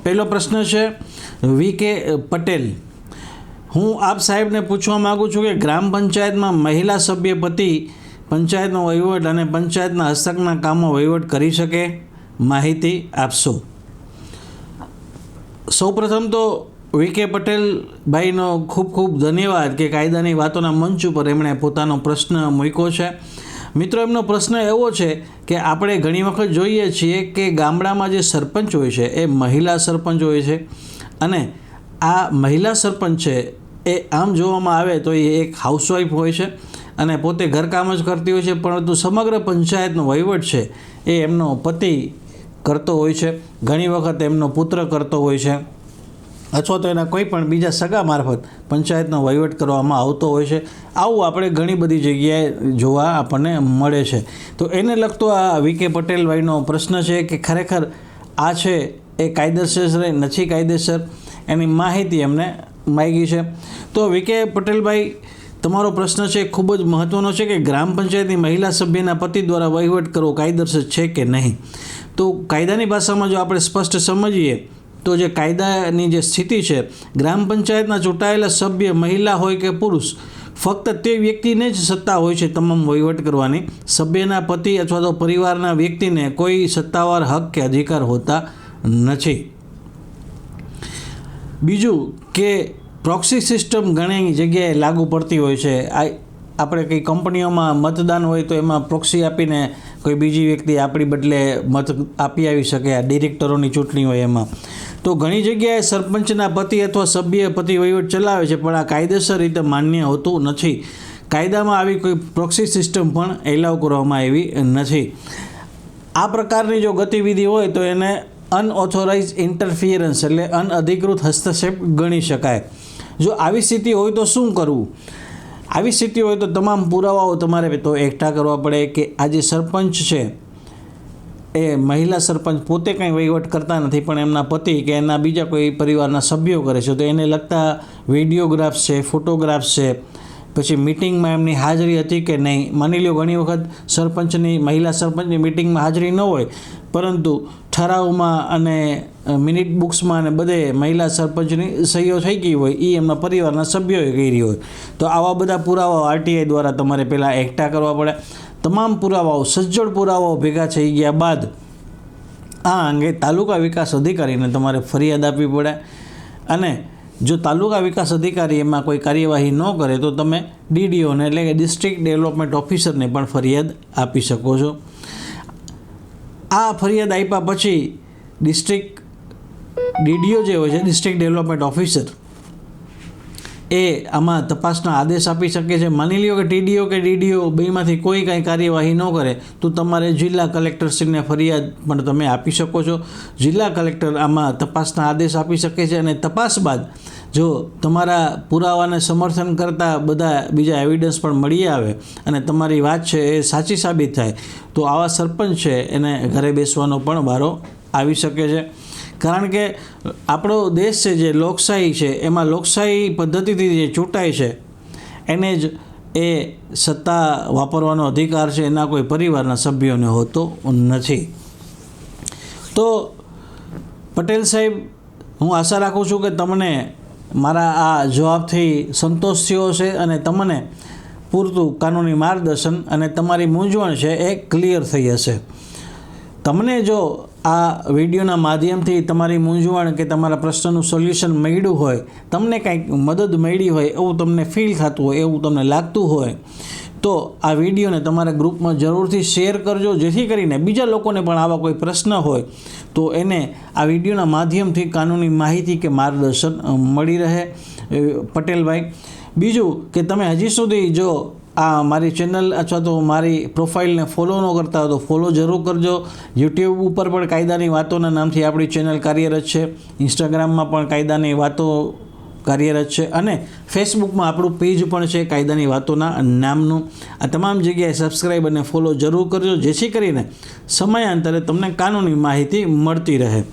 પહેલો પ્રશ્ન છે વી.કે. પટેલ, હું આપ સાહેબને પૂછવા માગું છું કે ગ્રામ પંચાયતમાં મહિલા સભ્ય પતિ પંચાયતનો વહીવટ અને પંચાયતના હસ્તકના કામો વહીવટ કરી શકે? માહિતી આપશો. સૌપ્રથમ તો વી.કે. પટેલ ભાઈનો ખૂબ ખૂબ ધન્યવાદ કે કાયદાની વાતોના મંચ ઉપર એમણે પોતાનો પ્રશ્ન મૂક્યો છે. મિત્રો, એમનો પ્રશ્ન એવો છે કે આપણે ઘણી વખત જોઈએ છીએ કે ગામડામાં જે સરપંચ હોય છે એ મહિલા સરપંચ હોય છે અને આ મહિલા સરપંચ છે એ આમ જોવામાં આવે તો એ એક હાઉસવાઈફ હોય છે અને પોતે ઘરકામ જ કરતી હોય છે, પરંતુ સમગ્ર પંચાયતનો વહીવટ છે એ એમનો પતિ કરતો હોય છે. ઘણી વખત એમનો પુત્ર કરતો હોય છે અથવા તો એના કોઈ પણ બીજા સગા મારફત પંચાયતનો વહીવટ કરવામાં આવતો હોય છે. આવું આપણે ઘણી બધી જગ્યાએ જોવા આપણને મળે છે. તો એને લગતો આ વી.કે. પટેલભાઈનો પ્રશ્ન છે કે ખરેખર આ છે એ કાયદેસર નથી કાયદેસર, એની માહિતી એમને માગી છે. તો વી.કે. પટેલભાઈ, તમારો પ્રશ્ન છે ખૂબ જ મહત્ત્વનો છે કે ગ્રામ પંચાયતની મહિલા સભ્યના પતિ દ્વારા વહીવટ કરવો કાયદેસર છે કે નહીં. તો કાયદાની ભાષામાં જો આપણે સ્પષ્ટ સમજીએ તો જે કાયદાની જે સ્થિતિ છે, ગ્રામ પંચાયતના ચૂંટાયેલા સભ્ય મહિલા હોય કે પુરુષ, ફક્ત તે વ્યક્તિને જ સત્તા હોય છે તમામ વહીવટ કરવાની. સભ્યના પતિ અથવા તો પરિવારના વ્યક્તિને કોઈ સત્તાવાર હક કે અધિકાર હોતા નથી. બીજું કે પ્રોક્સી સિસ્ટમ ઘણી જગ્યાએ લાગુ પડતી હોય છે. આપણે કંઈ કંપનીઓમાં મતદાન હોય તો એમાં પ્રોક્સી આપીને કોઈ બીજી વ્યક્તિ આપણી બદલે મત આપી આવી શકે. આ ડિરેક્ટરોની ચૂંટણી હોય એમાં તો ઘણી જગ્યાએ સરપંચના પતિ અથવા સભ્ય પતિ વહીવટ ચલાવે છે, પણ આ કાયદેસર રીતે માન્ય હોતું નથી. કાયદામાં આવી કોઈ પ્રોક્સી સિસ્ટમ પણ એલાવ કરવામાં આવી નથી. આ પ્રકારની જો ગતિવિધિ હોય તો એને અનઓથોરાઇઝ ઇન્ટરફિયરન્સ એટલે અનઅધિકૃત હસ્તક્ષેપ ગણી શકાય. જો આવી સ્થિતિ હોય તો શું કરવું? આવી સ્થિતિ હોય તો તમામ પુરાવાઓ તમારે તો એકઠા કરવા પડે કે આ જે સરપંચ છે એ મહિલા સરપંચ પોતે કંઈ વહીવટ કરતા નથી, પણ એમના પતિ કે એના બીજા કોઈ પરિવારના સભ્યો કરે છે. તો એને લગતા વિડીયોગ્રાફ્સ છે, ફોટોગ્રાફ્સ છે, પછી મિટિંગમાં એમની હાજરી હતી કે નહીં. માની લો ઘણી વખત મહિલા સરપંચની મિટિંગમાં હાજરી ન હોય, પરંતુ ઠરાવમાં અને મિનિટ બુક્સમાં અને બધે મહિલા સરપંચની સહીઓ થઈ ગઈ હોય, એ એમના પરિવારના સભ્યોએ કરી હોય. તો આવા બધા પુરાવાઓ આરટીઆઈ દ્વારા તમારે પહેલાં એકઠા કરવા પડે. તમામ પુરાવાઓ, સજ્જડ પુરાવાઓ ભેગા થઈ ગયા બાદ આ અંગે તાલુકા વિકાસ અધિકારીને તમારે ફરિયાદ આપવી પડે. અને જો તાલુકા વિકાસ અધિકારી એમાં કોઈ કાર્યવાહી ન કરે તો તમે ડીડીઓને એટલે કે ડિસ્ટ્રિક્ટ ડેવલપમેન્ટ ઓફિસરને પણ ફરિયાદ આપી શકો છો. આ ફરિયાદ આપ્યા પછી ડિસ્ટ્રિક્ટ ડીડીઓ જે હોય છે, ડિસ્ટ્રિક્ટ ડેવલપમેન્ટ ઓફિસર, એ આમાં તપાસના આદેશ આપી શકે છે. માની લ્યો કે ટીડીઓ કે ડીડીઓ બેમાંથી કોઈ કાંઈ કાર્યવાહી ન કરે તો તમારે જિલ્લા કલેક્ટરશ્રીને ફરિયાદ પણ તમે આપી શકો છો. જિલ્લા કલેક્ટર આમાં તપાસના આદેશ આપી શકે છે અને તપાસ બાદ જો તમારા પુરાવાને સમર્થન કરતા બધા બીજા એવિડન્સ પણ મળી આવે અને તમારી વાત છે એ સાચી સાબિત થાય તો આવા સરપંચ છે એને ઘરે બેસવાનો પણ વારો આવી શકે છે. કારણ કે આપણો દેશ છે જે લોકશાહી છે, એમાં લોકશાહી પદ્ધતિથી જે ચૂંટાય છે એને જ એ સત્તા વાપરવાનો અધિકાર છે, એના કોઈ પરિવારના સભ્યોને હોતો નથી. તો પટેલ સાહેબ, હું આશા રાખું છું કે તમને મારા આ જવાબથી સંતોષ થયો છે અને તમને પૂરતું કાનૂની માર્ગદર્શન અને તમારી મૂંઝવણ છે એ ક્લિયર થઈ હશે. તમને જો આ વિડીયોના માધ્યમથી તમારી મૂંઝવણ કે તમારા પ્રશ્નનું સોલ્યુશન મળ્યું હોય, તમને કંઈક મદદ મળી હોય એવું તમને ફીલ થતું હોય, એવું તમને લાગતું હોય, તો આ વિડીયોને તમારા ગ્રુપમાં જરૂરથી શેર કરજો, જેથી કરીને બીજા લોકોને પણ આવા કોઈ પ્રશ્ન હોય તો એને આ વિડીયોના માધ્યમથી કાનૂની માહિતી કે માર્ગદર્શન મળી રહે. પટેલભાઈ, બીજું કે તમે હજી સુધી જો આ મારી ચેનલ અથવા તો મારી પ્રોફાઇલને ફોલો ન કરતા હોય તો ફોલો જરૂર કરજો. યુટ્યુબ ઉપર પણ કાયદાની વાતોના નામથી આપણી ચેનલ કાર્યરત છે, ઇન્સ્ટાગ્રામમાં પણ કાયદાની વાતો કાર્યરત છે અને ફેસબુકમાં આપણું પેજ પણ છે કાયદાની વાતોના નામનું. આ તમામ જગ્યાએ સબસ્ક્રાઈબ અને ફોલો જરૂર કરજો, જેથી કરીને સમયાંતરે તમને કાનૂની માહિતી મળતી રહે.